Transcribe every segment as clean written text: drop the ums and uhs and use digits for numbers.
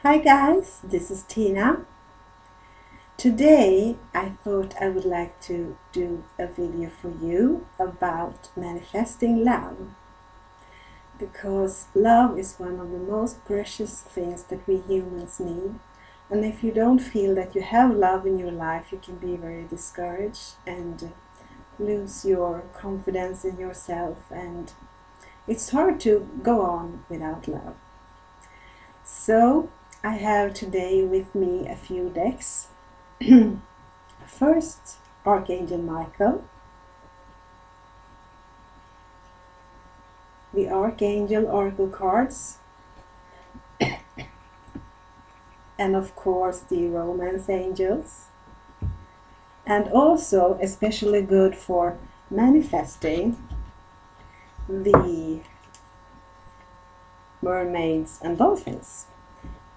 Hi guys, this is Tina. Today I thought I would like to do a video for you about manifesting love, because love is one of the most precious things that we humans need, and if you don't feel that you have love in your life, you can be very discouraged and lose your confidence in yourself, and it's hard to go on without love. So I have today with me a few decks. First, Archangel Michael, the Archangel Oracle cards, and of course the Romance Angels, and also especially good for manifesting the Mermaids and Dolphins.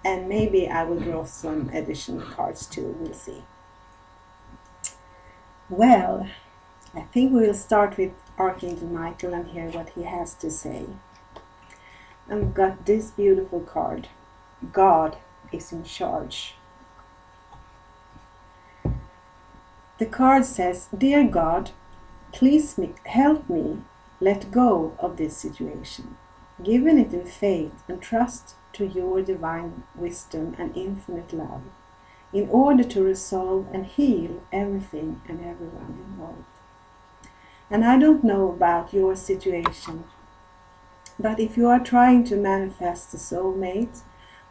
And maybe I will draw some additional cards too, we'll see. Well, I think we will start with Archangel Michael and hear what he has to say. I've got this beautiful card. God is in charge. The card says, "Dear God, please help me let go of this situation, giving it in faith and trust to your divine wisdom and infinite love, in order to resolve and heal everything and everyone involved." And I don't know about your situation, but if you are trying to manifest a soulmate,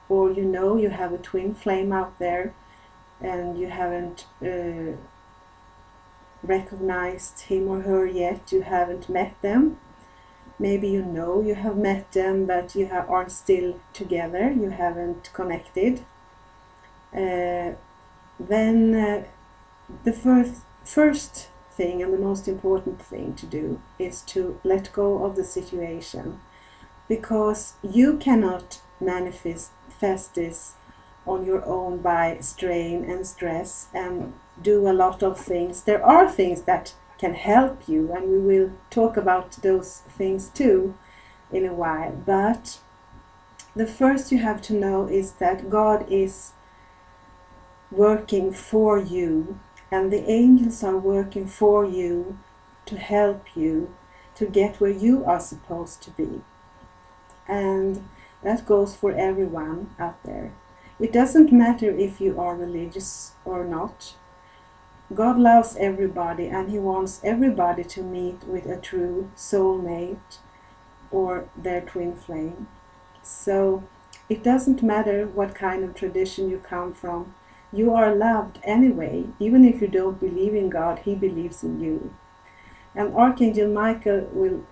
or you know you have a twin flame out there and you haven't recognized him or her yet, you haven't met them, maybe you know you have met them but you aren't still together, you haven't connected, then the first thing and the most important thing to do is to let go of the situation, because you cannot manifest this on your own by strain and stress and do a lot of things. There are things that can help you, and we will talk about those things too in a while, but the first you have to know is that God is working for you, and the angels are working for you to help you to get where you are supposed to be. And that goes for everyone out there. It doesn't matter if you are religious or not. God loves everybody, and He wants everybody to meet with a true soulmate or their twin flame. So it doesn't matter what kind of tradition you come from. You are loved anyway. Even if you don't believe in God, He believes in you. And Archangel Michael will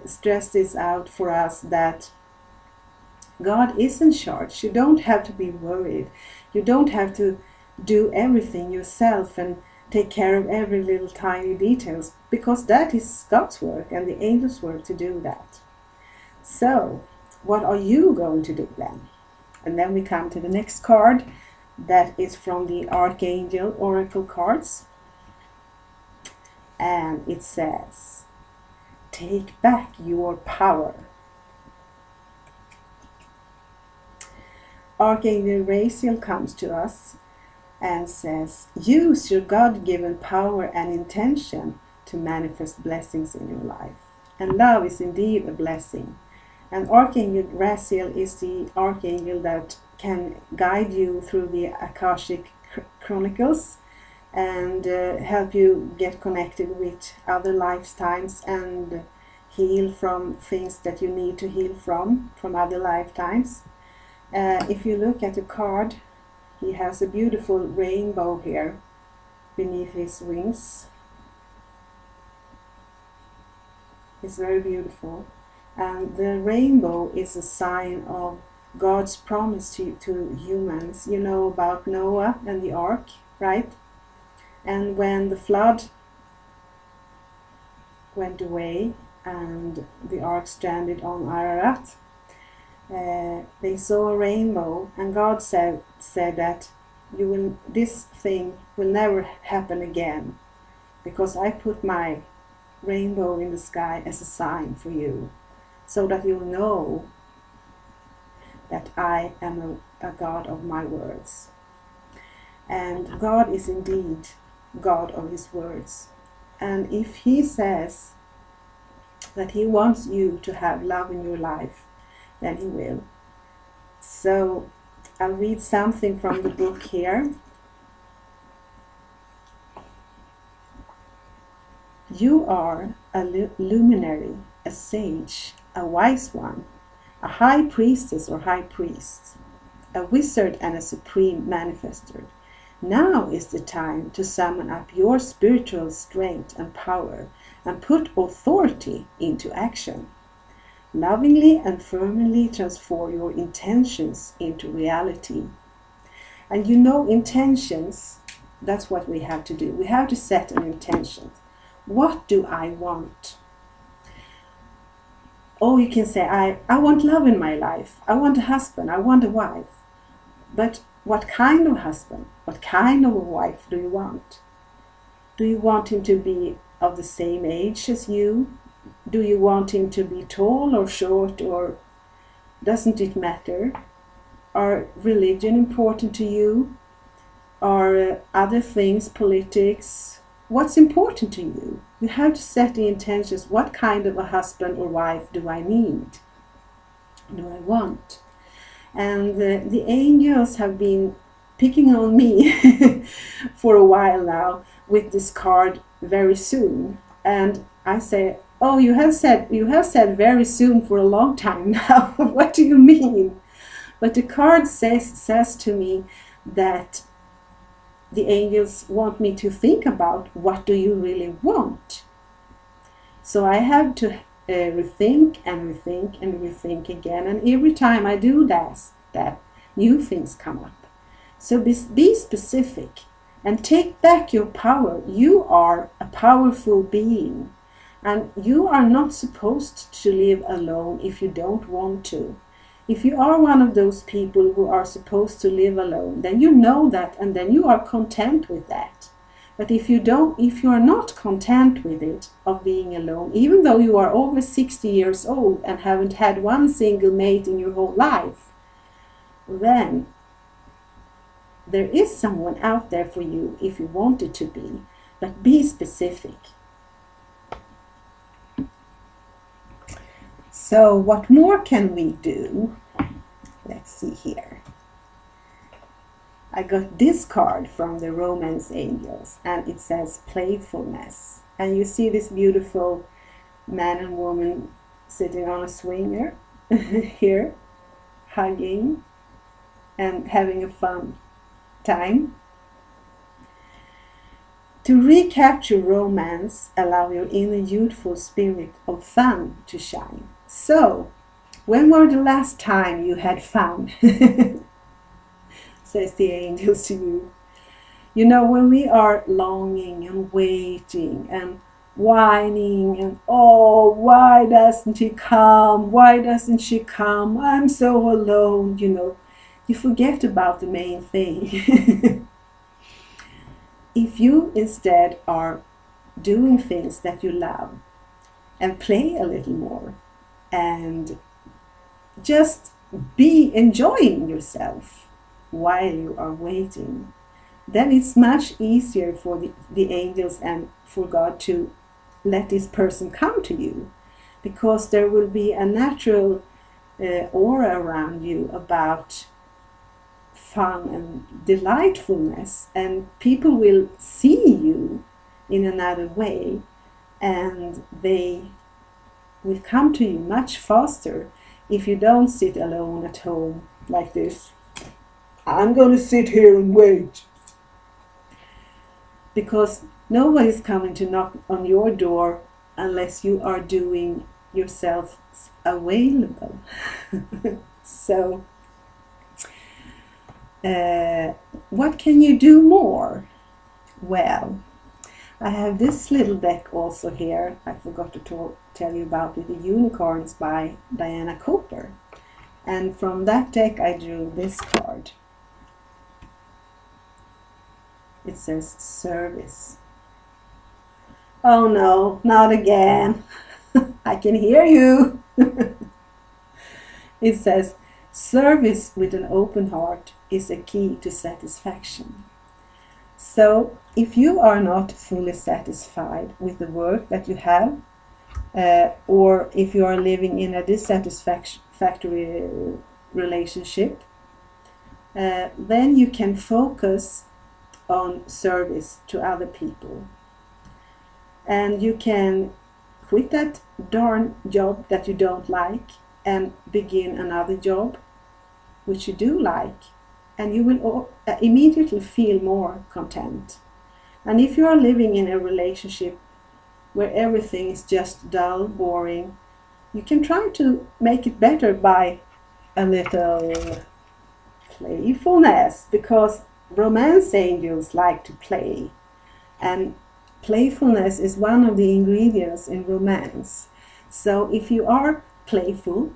stress this out for us, that God is in charge. You don't have to be worried. You don't have to do everything yourself and take care of every little tiny details, because that is God's work and the angels' work to do that. So, what are you going to do then? And then we come to the next card, that is from the Archangel Oracle cards. And it says, "Take back your power." Archangel Raziel comes to us and says, "Use your God-given power and intention to manifest blessings in your life." And love is indeed a blessing. And Archangel Raziel is the archangel that can guide you through the Akashic Chronicles and help you get connected with other lifetimes and heal from things that you need to heal from other lifetimes. If you look at the card, he has a beautiful rainbow here beneath his wings. It's very beautiful. And the rainbow is a sign of God's promise to humans. You know about Noah and the ark, right? And when the flood went away and the ark stranded on Ararat, they saw a rainbow, and God said that this thing will never happen again, because I put my rainbow in the sky as a sign for you, so that you'll know that I am a God of my words. And God is indeed God of his words. And if he says that he wants you to have love in your life, then he will. So I'll read something from the book here. You are a luminary, a sage, a wise one, a high priestess or high priest, a wizard and a supreme manifester. Now is the time to summon up your spiritual strength and power and put authority into action. Lovingly and firmly transform your intentions into reality. And you know, intentions, that's what we have to do. We have to set an intention. What do I want? Oh, you can say, I want love in my life. I want a husband. I want a wife. But what kind of husband? What kind of a wife do you want? Do you want him to be of the same age as you? Do you want him to be tall or short, or doesn't it matter? Are religion important to you? Are other things, politics? What's important to you? You have to set the intentions. What kind of a husband or wife do I need? Do I want? And the angels have been picking on me for a while now with this card, very soon. And I say, oh, you have said very soon for a long time now. What do you mean? But the card says to me that the angels want me to think about, what do you really want? So I have to rethink and rethink and rethink again. And every time I do that new things come up. So be specific and take back your power. You are a powerful being. And you are not supposed to live alone if you don't want to. If you are one of those people who are supposed to live alone, then you know that, and then you are content with that. But if you are not content with it, of being alone, even though you are over 60 years old and haven't had one single mate in your whole life, then there is someone out there for you if you want it to be. But be specific. So what more can we do? Let's see here. I got this card from the Romance Angels, and it says playfulness. And you see this beautiful man and woman sitting on a swinger here, hugging and having a fun time. To recapture romance, allow your inner youthful spirit of fun to shine. So, when was the last time you had fun? Says the angels to you. You know, when we are longing and waiting and whining and, oh, why doesn't he come? Why doesn't she come? I'm so alone, you know. You forget about the main thing. If you instead are doing things that you love and play a little more and just be enjoying yourself while you are waiting, then it's much easier for the angels and for God to let this person come to you, because there will be a natural aura around you about fun and delightfulness, and people will see you in another way, and they will come to you much faster if you don't sit alone at home like this. I'm going to sit here and wait. Because nobody's coming to knock on your door unless you are doing yourself available. So, what can you do more? Well, I have this little deck also here. I forgot to tell you about it, The Unicorns by Diana Cooper. And from that deck I drew this card. It says service. Oh no, not again. I can hear you. It says Service with an open heart is a key to satisfaction. So if you are not fully satisfied with the work that you have, or if you are living in a dissatisfactory relationship, then you can focus on service to other people. And you can quit that darn job that you don't like and begin another job which you do like, and you will immediately feel more content. And if you are living in a relationship where everything is just dull, boring, you can try to make it better by a little playfulness, because romance angels like to play, and playfulness is one of the ingredients in romance. So if you are playful,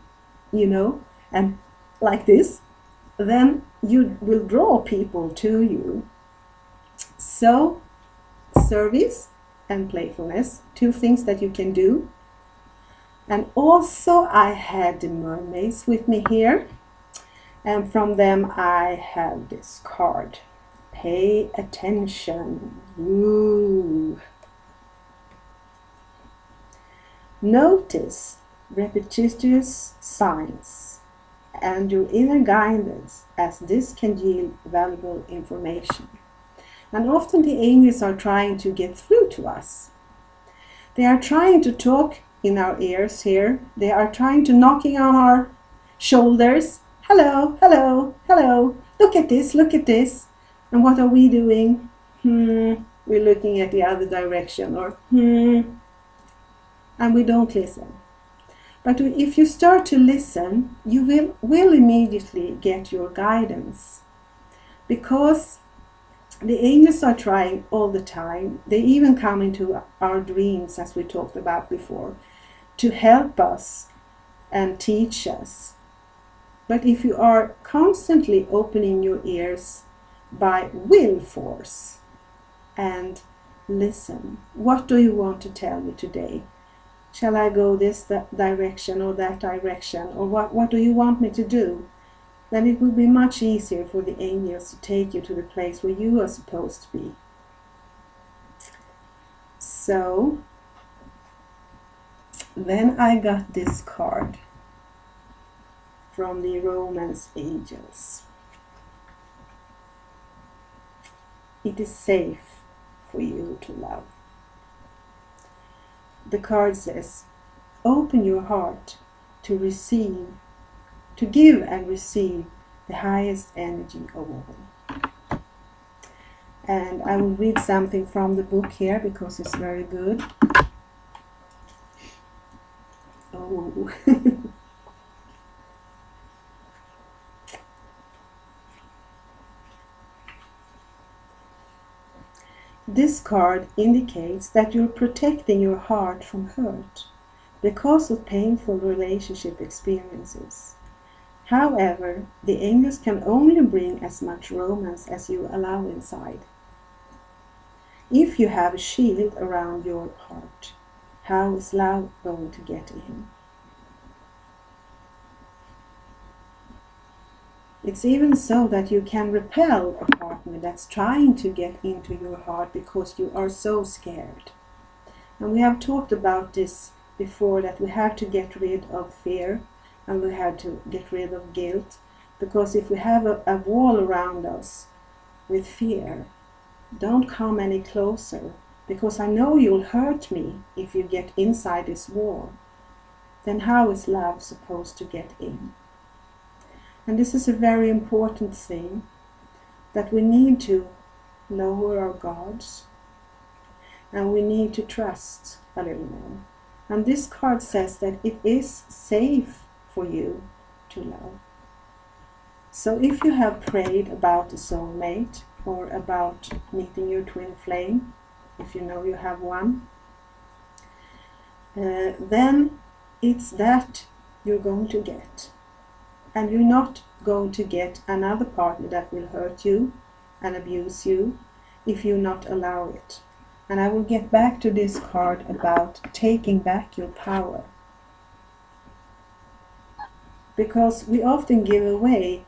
and like this, then you will draw people to you. So service and playfulness, two things that you can do. And also I had the mermaids with me here, and from them I have this card. Pay attention. Ooh. Notice repetitious signs and your inner guidance, as this can yield valuable information. And often the angels are trying to get through to us. They are trying to talk in our ears here. They are trying to knocking on our shoulders. Hello, hello, hello. Look at this, look at this. And what are we doing? We're looking at the other direction, or and we don't listen. But if you start to listen, you will immediately get your guidance, because the angels are trying all the time. They even come into our dreams, as we talked about before, to help us and teach us. But if you are constantly opening your ears by will force and listen, what do you want to tell me today? Shall I go this direction or that direction? Or what do you want me to do? Then it will be much easier for the angels to take you to the place where you are supposed to be. So, then I got this card from the Romance Angels. It is safe for you to love. The card says, open your heart to receive, to give and receive the highest energy of all. And I will read something from the book here because it's very good. Oh. This card indicates that you're protecting your heart from hurt because of painful relationship experiences. However, the angels can only bring as much romance as you allow inside. If you have a shield around your heart, how is love going to get in? It's even so that you can repel a partner that's trying to get into your heart because you are so scared. And we have talked about this before, that we have to get rid of fear and we have to get rid of guilt. Because if we have a wall around us with fear, don't come any closer, because I know you'll hurt me if you get inside this wall. Then how is love supposed to get in? And this is a very important thing, that we need to lower our guards and we need to trust a little more. And this card says that it is safe for you to love. So if you have prayed about a soulmate or about meeting your twin flame, if you know you have one, then it's that you're going to get. And you're not going to get another partner that will hurt you and abuse you if you not allow it. And I will get back to this card about taking back your power. because we often give away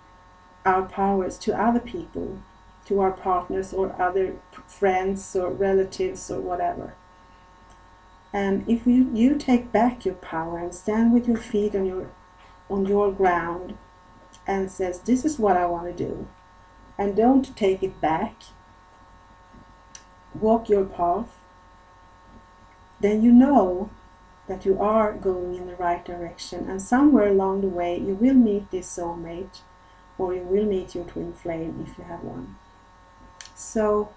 our powers to other people, to our partners or other friends or relatives or whatever. And if you take back your power and stand with your feet on your ground and says, this is what I want to do, and don't take it back, walk your path, then you know that you are going in the right direction, and somewhere along the way you will meet this soulmate, or you will meet your twin flame if you have one. So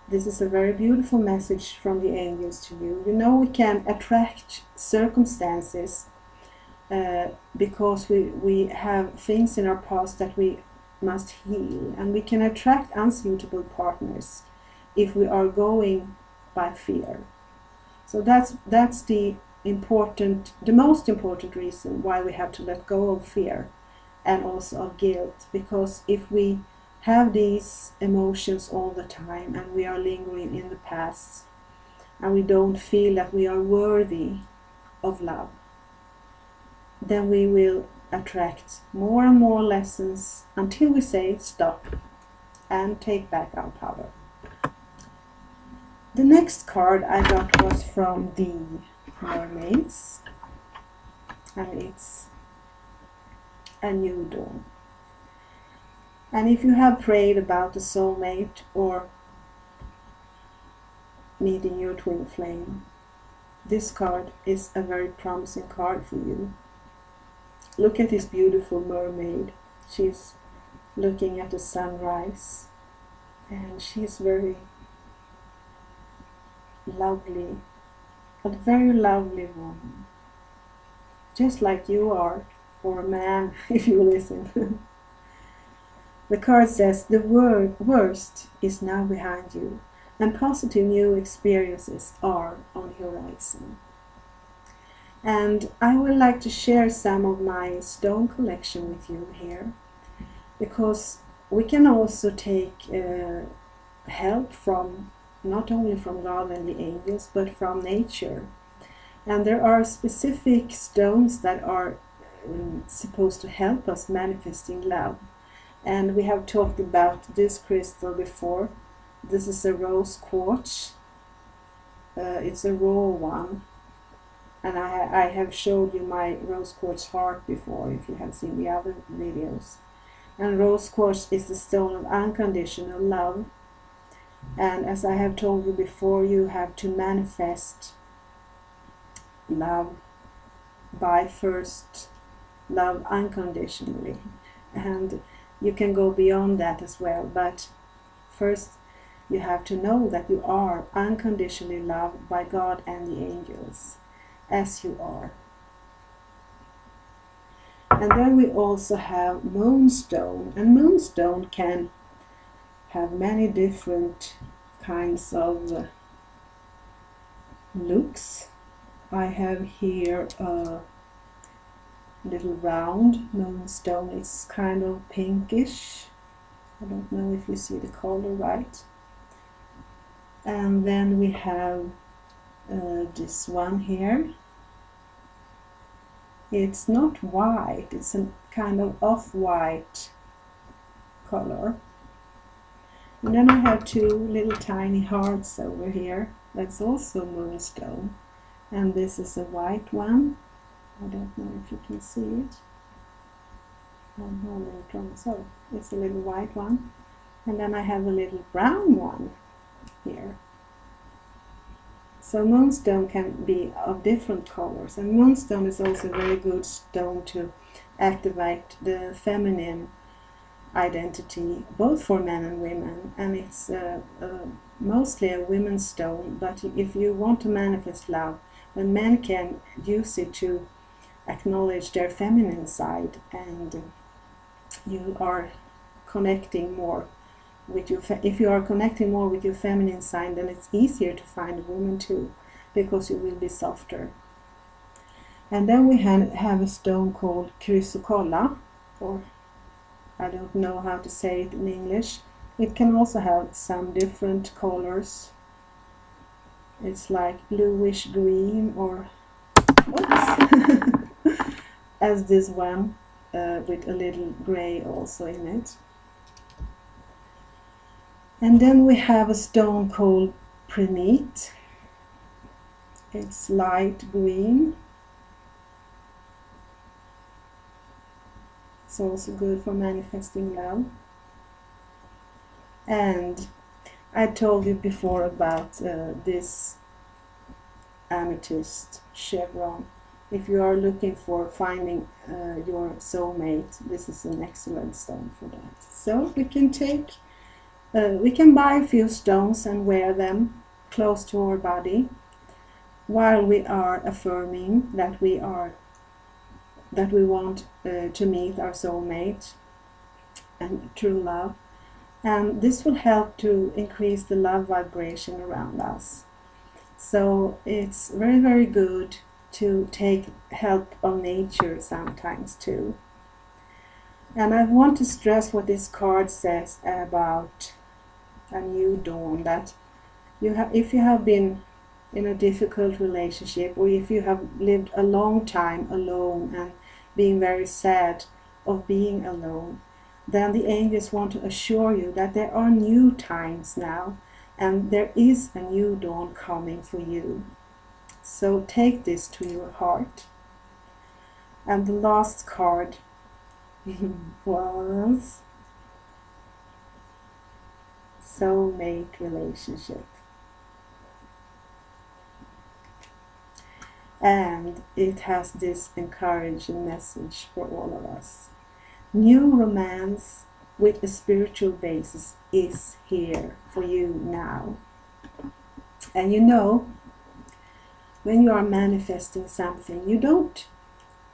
this is a very beautiful message from the angels to you. You know, we can attract circumstances because we have things in our past that we must heal, and we can attract unsuitable partners if we are going by fear. So that's the most important reason why we have to let go of fear and also of guilt, because if we have these emotions all the time and we are lingering in the past and we don't feel that we are worthy of love, then we will attract more and more lessons until we say stop and take back our power. The next card I got was from the mermaids, and it's a new dawn. And if you have prayed about the soulmate or meeting your twin flame, this card is a very promising card for you. Look at this beautiful mermaid. She's looking at the sunrise, and she's very lovely, a very lovely woman, just like you are, or a man if you listen. The card says the worst is now behind you, and positive new experiences are on the horizon. And I would like to share some of my stone collection with you here, because we can also take help from not only from God and the angels, but from nature. And there are specific stones that are supposed to help us manifesting love. And we have talked about this crystal before. This is a rose quartz. It's a raw one. And I have showed you my rose quartz heart before, if you have seen the other videos. And rose quartz is the stone of unconditional love. And as I have told you before, you have to manifest love by first love unconditionally. And you can go beyond that as well, but first you have to know that you are unconditionally loved by God and the angels, as you are. And then we also have Moonstone, and Moonstone can have many different kinds of looks. I have here a little round moonstone. It's kind of pinkish. I don't know if you see the color right. And then we have this one here. It's not white, it's a kind of off-white color. And then I have two little tiny hearts over here. That's also moonstone. And this is a white one. I don't know if you can see it. I'm holding it wrong. So it's a little white one. And then I have a little brown one here. So moonstone can be of different colors. And moonstone is also a very good stone to activate the feminine identity, both for men and women. And it's mostly a women's stone, but if you want to manifest love, then men can use it to acknowledge their feminine side, and you are connecting more with your if you are connecting more with your feminine side, then it's easier to find a woman too, because you will be softer. And then we have a stone called Chrysocolla, or I don't know how to say it in English. It can also have some different colors. It's like bluish green, or oops, as this one. with a little gray also in it. And then we have a stone called Prenite. It's light green. It's also good for manifesting love. And I told you before about this amethyst chevron. If you are looking for finding your soulmate, this is an excellent stone for that. So we can buy a few stones and wear them close to our body while we are affirming that we want to meet our soulmate and true love. And this will help to increase the love vibration around us. So it's very, very good to take help of nature sometimes too. And I want to stress what this card says about a new dawn, that if you have been in a difficult relationship, or if you have lived a long time alone and being very sad of being alone, then the angels want to assure you that there are new times now, and there is a new dawn coming for you. So take this to your heart. And the last card was Soulmate relationship. And it has this encouraging message for all of us. New romance with a spiritual basis is here for you now. And you know, when you are manifesting something, you don't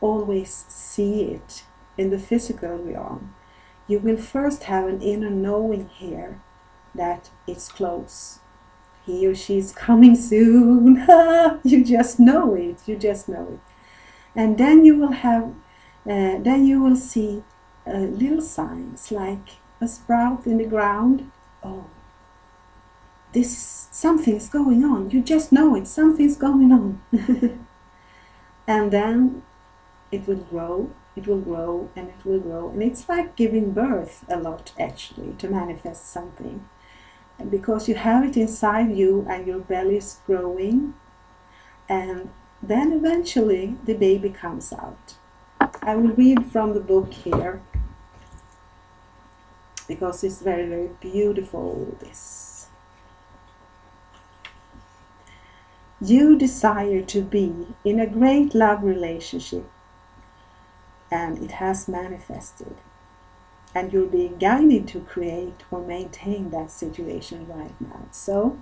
always see it in the physical realm. You will first have an inner knowing here that it's close. He or she is coming soon. You just know it. You just know it. And then you will see little signs like a sprout in the ground. Oh, something's going on. You just know it. Something's going on. And then it will grow. It will grow and it will grow. And it's like giving birth a lot, actually, to manifest something. Because you have it inside you and your belly is growing. And then eventually the baby comes out. I will read from the book here, because it's very, very beautiful, this. You desire to be in a great love relationship, and it has manifested. And you're being guided to create or maintain that situation right now. So,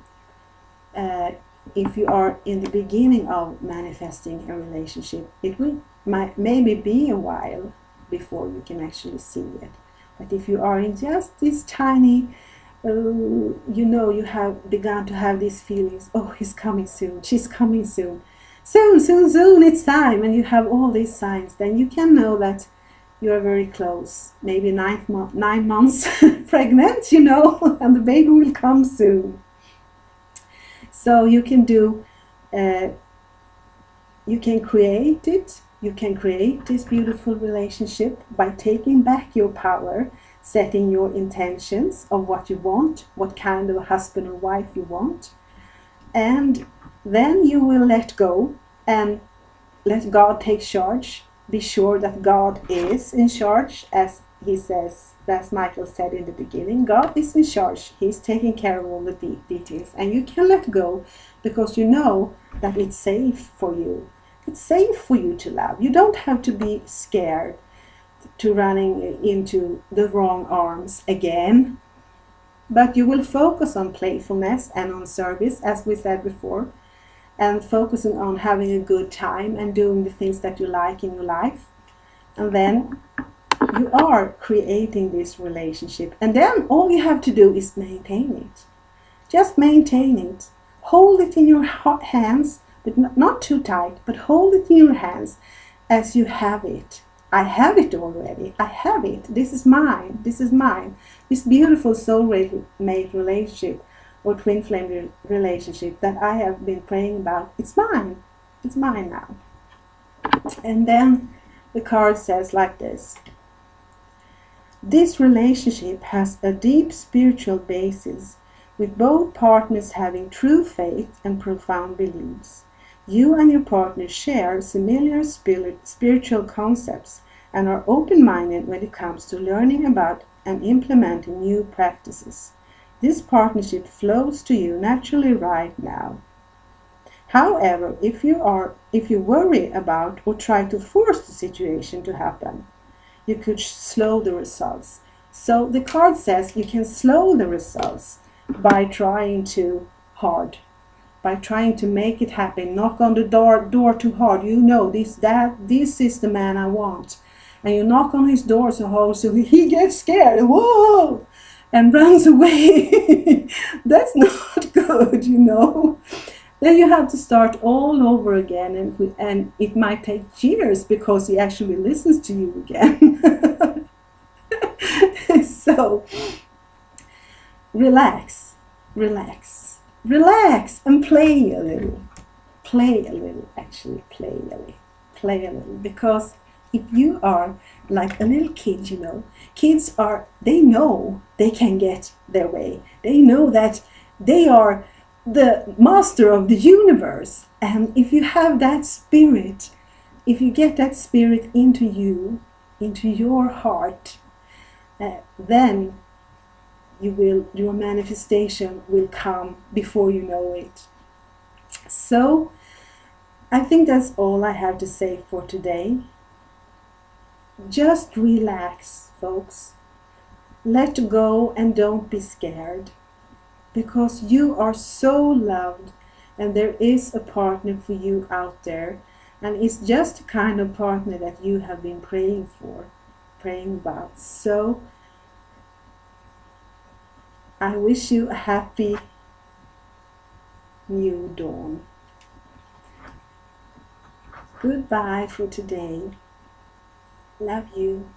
if you are in the beginning of manifesting a relationship, it will maybe be a while before you can actually see it. But if you are in just this tiny, you have begun to have these feelings, oh, he's coming soon, she's coming soon, soon, it's time, and you have all these signs, then you can know that you are very close, maybe 9 months pregnant, and the baby will come soon. So you can create it. You can create this beautiful relationship by taking back your power, setting your intentions of what you want, what kind of a husband or wife you want. And then you will let go and let God take charge. Be sure that God is in charge, as he says, as Michael said in the beginning. God is in charge. He's taking care of all the details. And you can let go because you know that it's safe for you. It's safe for you to love. You don't have to be scared to running into the wrong arms again. But you will focus on playfulness and on service, as we said before, and focusing on having a good time and doing the things that you like in your life. And then you are creating this relationship. And then all you have to do is maintain it. Just maintain it. Hold it in your hands, but not too tight, but hold it in your hands as you have it. I have it already. I have it. This is mine. This is mine. This beautiful soulmate relationship or twin flame relationship that I have been praying about. It's mine. It's mine now. And then the card says like this: this relationship has a deep spiritual basis, with both partners having true faith and profound beliefs. You and your partner share similar spiritual concepts and are open-minded when it comes to learning about and implementing new practices. This partnership flows to you naturally right now. However, if you worry about or try to force the situation to happen, you could slow the results. So the card says you can slow the results by trying too hard, by trying to make it happen. Knock on the door too hard. You know this is the man I want, and you knock on his door so hard so he gets scared. Whoa! And runs away. That's not good, you know. Then you have to start all over again, and it might take years because he actually listens to you again. So relax, relax, relax, and play a little. Play a little, actually play a little, because if you are like a little kid, you know, they know they can get their way. They know that they are the master of the universe. And if you have that spirit, if you get that spirit into you, into your heart, then your manifestation will come before you know it. So I think that's all I have to say for today. Just relax, folks. Let go and don't be scared, because you are so loved and there is a partner for you out there, and it's just the kind of partner that you have been praying about. So I wish you a happy new dawn. Goodbye for today. Love you.